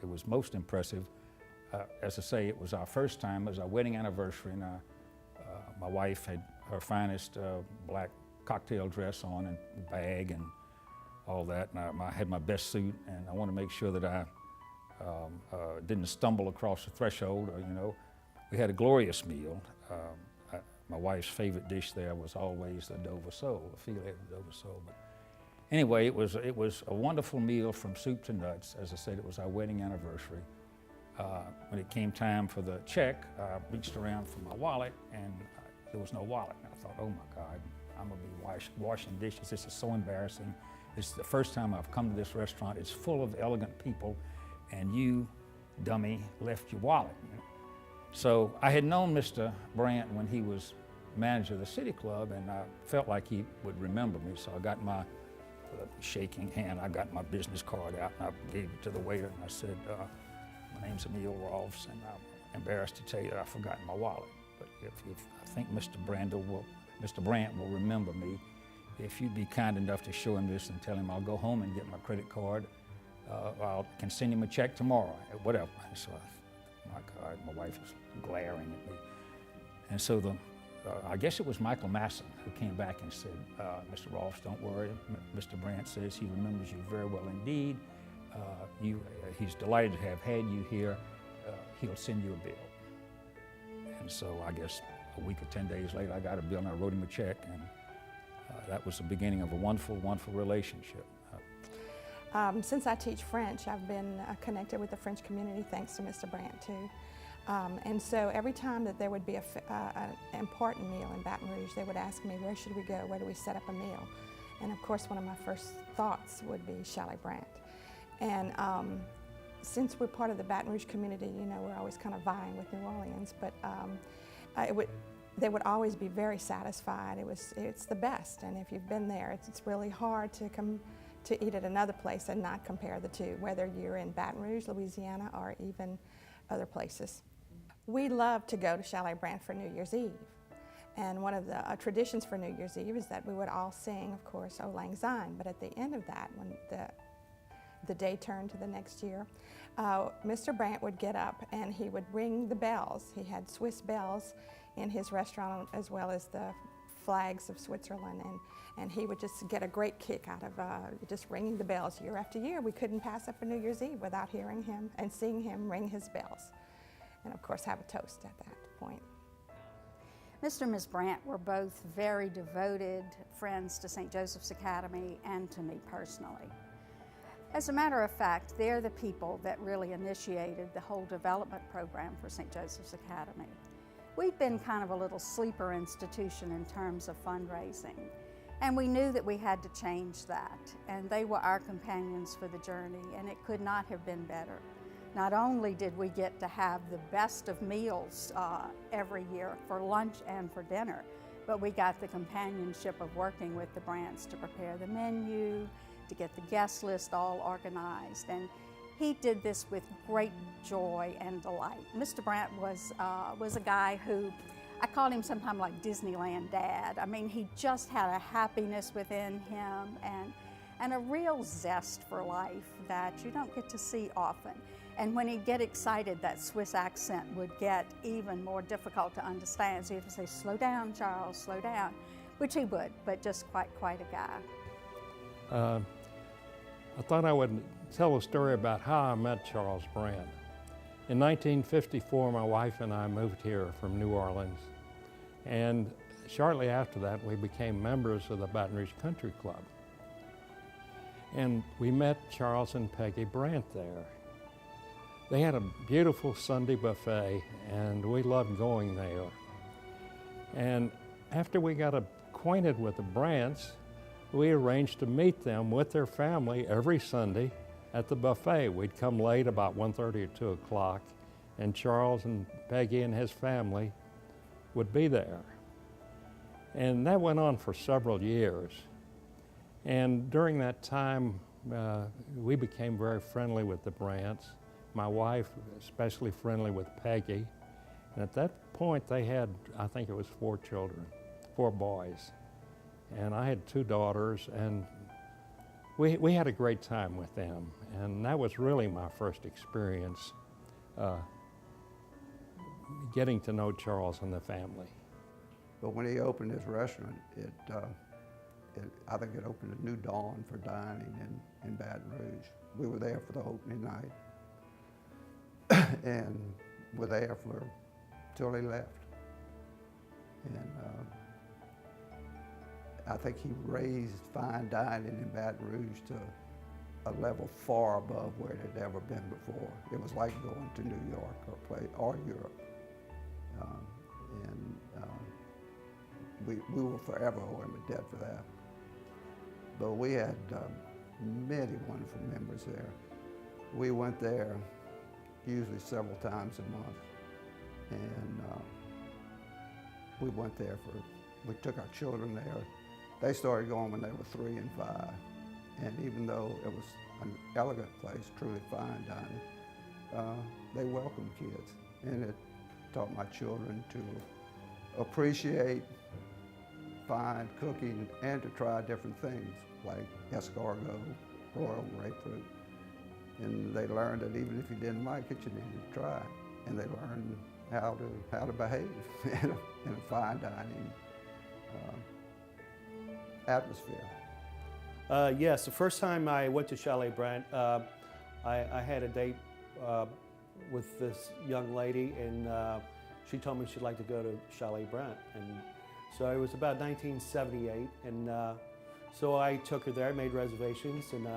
it was most impressive. As I say, it was our first time. It was our wedding anniversary, and my wife had her finest black cocktail dress on and bag and all that. And I had my best suit, and I wanted to make sure that I didn't stumble across the threshold. You know, we had a glorious meal. My wife's favorite dish there was always the Dover sole, the filet of the Dover sole. But anyway, it was a wonderful meal from soup to nuts. As I said, it was our wedding anniversary. When it came time for the check, I reached around for my wallet, and there was no wallet. And I thought, oh my God, I'm gonna be washing dishes. This is so embarrassing. This is the first time I've come to this restaurant. It's full of elegant people, and you, dummy, left your wallet. So I had known Mr. Brandt when he was manager of the City Club, and I felt like he would remember me. So I got my shaking hand, I got my business card out, and I gave it to the waiter, and I said, my name's Emil Rolfs, and I'm embarrassed to tell you that I've forgotten my wallet. But if I think Mr. Brandt will remember me. If you'd be kind enough to show him this and tell him I'll go home and get my credit card, I can send him a check tomorrow, whatever. And so my God, my wife was glaring at me. And so I guess it was Michael Masson who came back and said, Mr. Rolfs, don't worry. Mr. Brandt says he remembers you very well indeed. He's delighted to have had you here. He'll send you a bill. And so I guess a week or 10 days later, I got a bill and I wrote him a check, and that was the beginning of a wonderful, wonderful relationship. Since I teach French, I've been connected with the French community thanks to Mr. Brandt too. And so every time that there would be an important meal in Baton Rouge, they would ask me, where should we go? Where do we set up a meal? And of course, one of my first thoughts would be Chalet Brandt. And since we're part of the Baton Rouge community, you know, we're always kind of vying with New Orleans, but they would always be very satisfied. It's the best, and if you've been there, it's really hard to come to eat at another place and not compare the two, whether you're in Baton Rouge, Louisiana, or even other places. We love to go to Chalet Brandt for New Year's Eve. And one of the traditions for New Year's Eve is that we would all sing, of course, O Lang Syne, but at the end of that, when the day turned to the next year, Mr. Brandt would get up and he would ring the bells. He had Swiss bells in his restaurant, as well as the flags of Switzerland, and he would just get a great kick out of just ringing the bells year after year. We couldn't pass up a New Year's Eve without hearing him and seeing him ring his bells, and of course have a toast at that point. Mr. and Ms. Brandt were both very devoted friends to St. Joseph's Academy and to me personally. As a matter of fact, they're the people that really initiated the whole development program for St. Joseph's Academy. We've been kind of a little sleeper institution in terms of fundraising, and we knew that we had to change that, and they were our companions for the journey, and it could not have been better. Not only did we get to have the best of meals every year for lunch and for dinner, but we got the companionship of working with the Brandts to prepare the menu, to get the guest list all organized, and he did this with great joy and delight. Mr. Brandt was a guy who, I called him sometimes like Disneyland Dad. I mean, he just had a happiness within him and a real zest for life that you don't get to see often. And when he'd get excited, that Swiss accent would get even more difficult to understand. So he would say, slow down, Charles, slow down, which he would, but just quite a guy. I thought I would tell a story about how I met Charles Brandt. In 1954, my wife and I moved here from New Orleans, and shortly after that, we became members of the Baton Rouge Country Club. And we met Charles and Peggy Brandt there. They had a beautiful Sunday buffet, and we loved going there. And after we got acquainted with the Brandts, we arranged to meet them with their family every Sunday at the buffet. We'd come late, about 1:30 or 2 o'clock, and Charles and Peggy and his family would be there. And that went on for several years. And during that time, we became very friendly with the Brandts. My wife, especially friendly with Peggy. And at that point, they had, I think it was 4 children, 4 boys. And I had 2 daughters, and we had a great time with them, and that was really my first experience getting to know Charles and the family. But when he opened his restaurant, I think it opened a new dawn for dining in Baton Rouge. We were there for the opening night, and were there till he left. And I think he raised fine dining in Baton Rouge to a level far above where it had ever been before. It was like going to New York or Europe. We will forever owe him a debt for that. But we had many wonderful members there. We went there usually several times a month, and we went there we took our children there. They started going when they were 3 and 5, and even though it was an elegant place, truly fine dining, they welcomed kids, and it taught my children to appreciate fine cooking and to try different things like escargot, broiled grapefruit. And they learned that even if you didn't like it, you needed to try. And they learned how to behave in a fine dining atmosphere. Yes, the first time I went to Chalet Brant, I had a date with this young lady, and she told me she'd like to go to Chalet Brant. And so it was about 1978, and so I took her there, I made reservations, and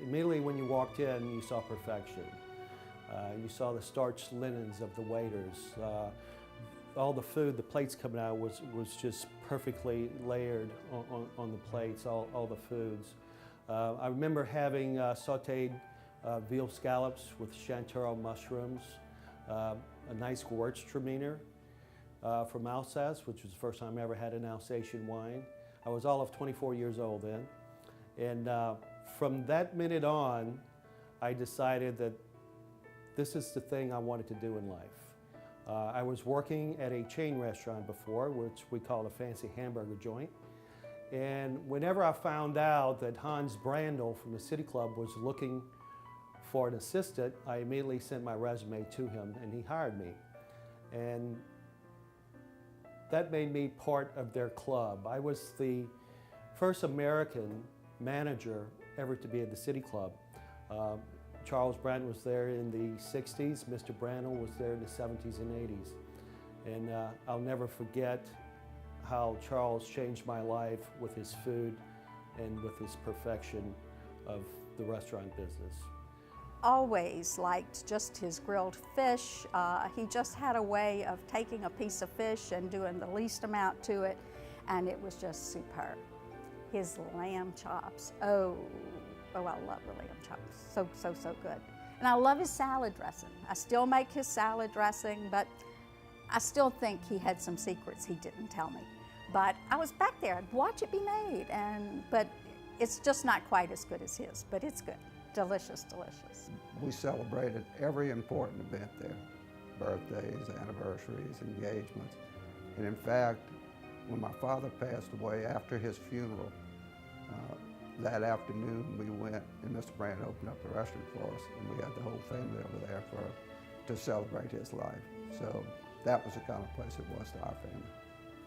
immediately when you walked in, you saw perfection. You saw the starched linens of the waiters. All the food, the plates coming out was just perfectly layered on the plates, all the foods. I remember having sauteed veal scallops with chanterelle mushrooms, a nice Gewürztraminer from Alsace, which was the first time I ever had an Alsatian wine. I was all of 24 years old then. And from that minute on, I decided that this is the thing I wanted to do in life. I was working at a chain restaurant before, which we call a fancy hamburger joint. And whenever I found out that Hans Brandl from the City Club was looking for an assistant, I immediately sent my resume to him, and he hired me. And that made me part of their club. I was the first American manager ever to be at the City Club. Charles Brant was there in the 60s, Mr. Brandl was there in the 70s and 80s. And I'll never forget how Charles changed my life with his food and with his perfection of the restaurant business. Always liked just his grilled fish. He just had a way of taking a piece of fish and doing the least amount to it, and it was just superb. His lamb chops, oh, I love the lamb chops, so good. And I love his salad dressing. I still make his salad dressing, but I still think he had some secrets he didn't tell me. But I was back there, I'd watch it be made, but it's just not quite as good as his, but it's good. Delicious, delicious. We celebrated every important event there, birthdays, anniversaries, engagements. And in fact, when my father passed away after his funeral, that afternoon we went and Mr. Brant opened up the restaurant for us, and we had the whole family over there to celebrate his life. So that was the kind of place it was to our family.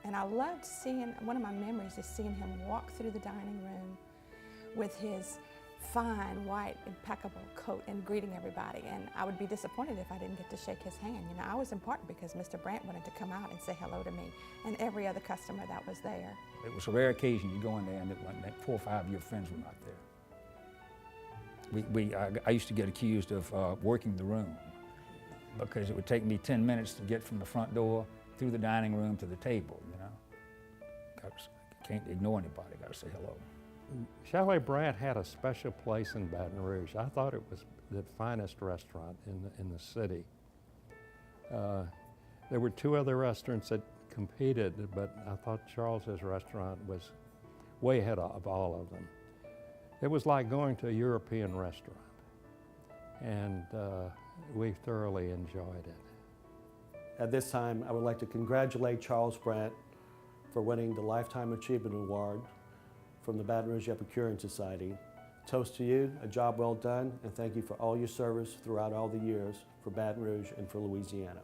And I loved seeing, one of my memories is seeing him walk through the dining room with his fine, white, impeccable coat and greeting everybody. And I would be disappointed if I didn't get to shake his hand. You know, I was important because Mr. Brant wanted to come out and say hello to me and every other customer that was there. It was a rare occasion you go in there and like 4 or 5 of your friends were not there. I used to get accused of working the room because it would take me 10 minutes to get from the front door through the dining room to the table, you know. Can't ignore anybody, got to say hello. Chalet Brant had a special place in Baton Rouge. I thought it was the finest restaurant in the city. There were 2 other restaurants that competed, but I thought Charles's restaurant was way ahead of all of them. It was like going to a European restaurant, and we thoroughly enjoyed it. At this time, I would like to congratulate Charles Brant for winning the Lifetime Achievement Award from the Baton Rouge Epicurean Society. Toast to you, a job well done, and thank you for all your service throughout all the years for Baton Rouge and for Louisiana.